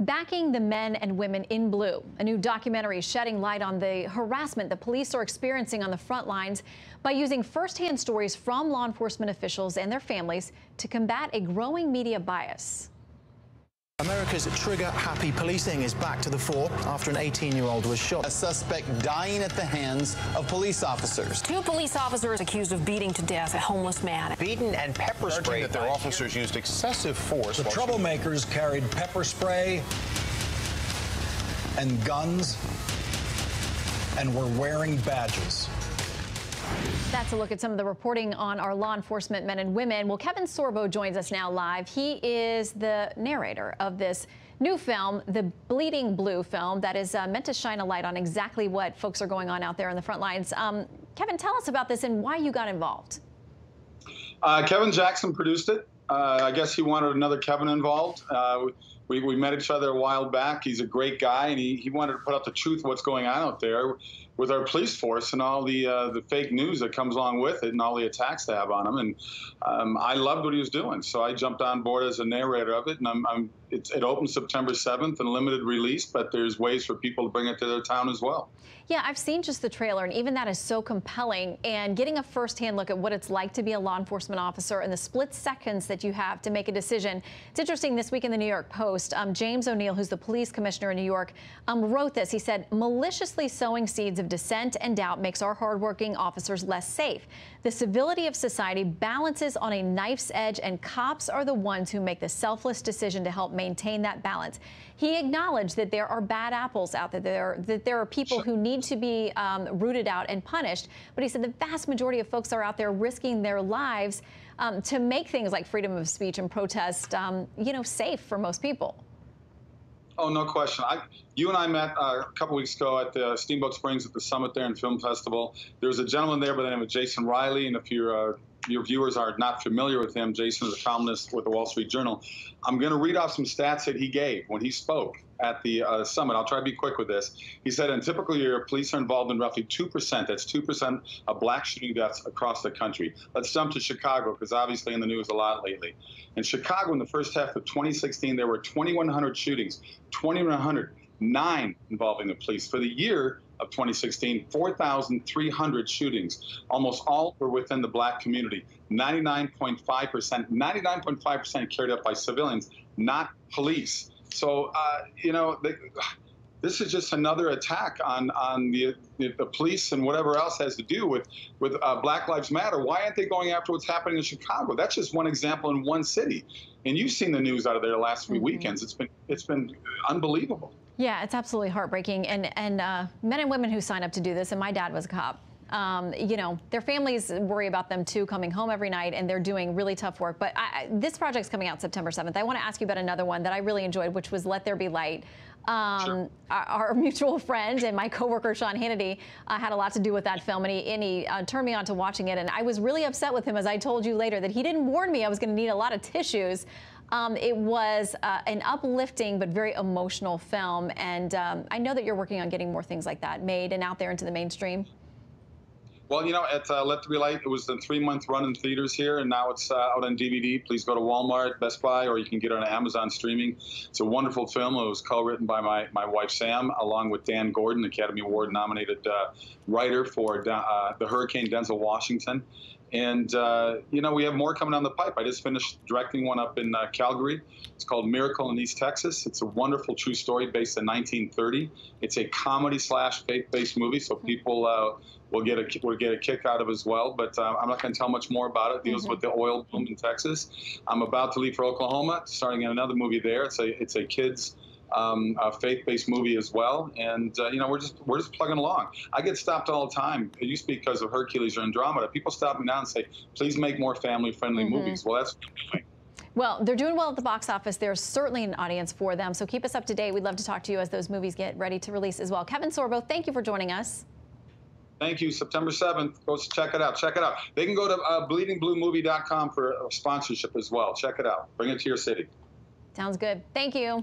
Backing the Men and Women in Blue, a new documentary shedding light on the harassment the police are experiencing on the front lines by using firsthand stories from law enforcement officials and their families to combat a growing media bias. America's trigger-happy policing is back to the fore after an 18-year-old was shot. A suspect dying at the hands of police officers. Two police officers accused of beating to death a homeless man. Beaten and pepper sprayed. That their officers used excessive force. The troublemakers carried pepper spray and guns and were wearing badges. That's a look at some of the reporting on our law enforcement men and women. Well, Kevin Sorbo joins us now live. He is the narrator of this new film, the Bleeding Blue film, that is meant to shine a light on exactly what folks are going on out there in the front lines. Kevin, tell us about this and why you got involved. Kevin Jackson produced it. I guess he wanted another Kevin involved. We met each other a while back. He's a great guy, and he wanted to put out the truth of what's going on out there with our police force and all the fake news that comes along with it and all the attacks they have on him. And I loved what he was doing, so I jumped on board as a narrator of it. And it opens September 7th and limited release, but there's ways for people to bring it to their town as well. Yeah, I've seen just the trailer, and even that is so compelling. And getting a firsthand look at what it's like to be a law enforcement officer and the split seconds that you have to make a decision. It's interesting, this week in the New York Post, James O'Neill, who's the police commissioner in New York, wrote this. He said, maliciously sowing seeds of dissent and doubt makes our hardworking officers less safe. The civility of society balances on a knife's edge, and cops are the ones who make the selfless decision to help maintain that balance. He acknowledged that there are bad apples out there, that there are people who need to be rooted out and punished. But he said the vast majority of folks are out there risking their lives to make things like freedom of speech and protest, safe for most people. Oh, no question. You and I met a couple weeks ago at the Steamboat Springs at the Summit there and Film Festival. There was a gentleman there by the name of Jason Riley, and if your viewers are not familiar with him, Jason is a columnist with the Wall Street Journal. I'm going to read off some stats that he gave when he spoke at the summit. I'll try to be quick with this. He said, in a typical year, police are involved in roughly 2%. That's 2% of black shooting deaths across the country. Let's jump to Chicago, because obviously in the news a lot lately. In Chicago, in the first half of 2016, there were 2,100 shootings, 2,100, 9 involving the police. For the year of 2016, 4,300 shootings. Almost all were within the black community. 99.5% carried out by civilians, not police. So, this is just another attack on the police and whatever else has to do with Black Lives Matter. Why aren't they going after what's happening in Chicago? That's just one example in one city. And you've seen the news out of there the last few weekends. It's been unbelievable. Yeah, it's absolutely heartbreaking. And men and women who sign up to do this, and my dad was a cop, their families worry about them too, coming home every night, and they're doing really tough work. But this project's coming out September 7th. I want to ask you about another one that I really enjoyed, which was Let There Be Light. Sure. Our mutual friend and my coworker, Sean Hannity, had a lot to do with that film, and he turned me on to watching it. And I was really upset with him, as I told you later, that he didn't warn me I was going to need a lot of tissues. It was an uplifting but very emotional film, and I know that you're working on getting more things like that made and out there into the mainstream. Well, at Let There Be Light, it was a 3-month run in theaters here, and now it's out on DVD. Please go to Walmart, Best Buy, or you can get it on Amazon streaming. It's a wonderful film. It was co-written by my wife, Sam, along with Dan Gordon, Academy Award-nominated writer for The Hurricane, Denzel Washington. And, we have more coming down the pipe. I just finished directing one up in Calgary. It's called Miracle in East Texas. It's a wonderful true story based in 1930. It's a comedy/faith-based movie, so people will get a kick out of it as well. But I'm not going to tell much more about it. It deals with the oil boom in Texas. I'm about to leave for Oklahoma, starting in another movie there. It's a kids' a faith-based movie as well, and we're just plugging along. I get stopped all the time. It used to be because of Hercules or Andromeda. People stop me now and say, "Please make more family-friendly movies." Well, that's what I'm doing. Well, they're doing well at the box office. There's certainly an audience for them, so keep us up to date. We'd love to talk to you as those movies get ready to release as well. Kevin Sorbo, thank you for joining us. Thank you. September 7th. Go check it out. Check it out. They can go to bleedingbluemovie.com for a sponsorship as well. Check it out. Bring it to your city. Sounds good. Thank you.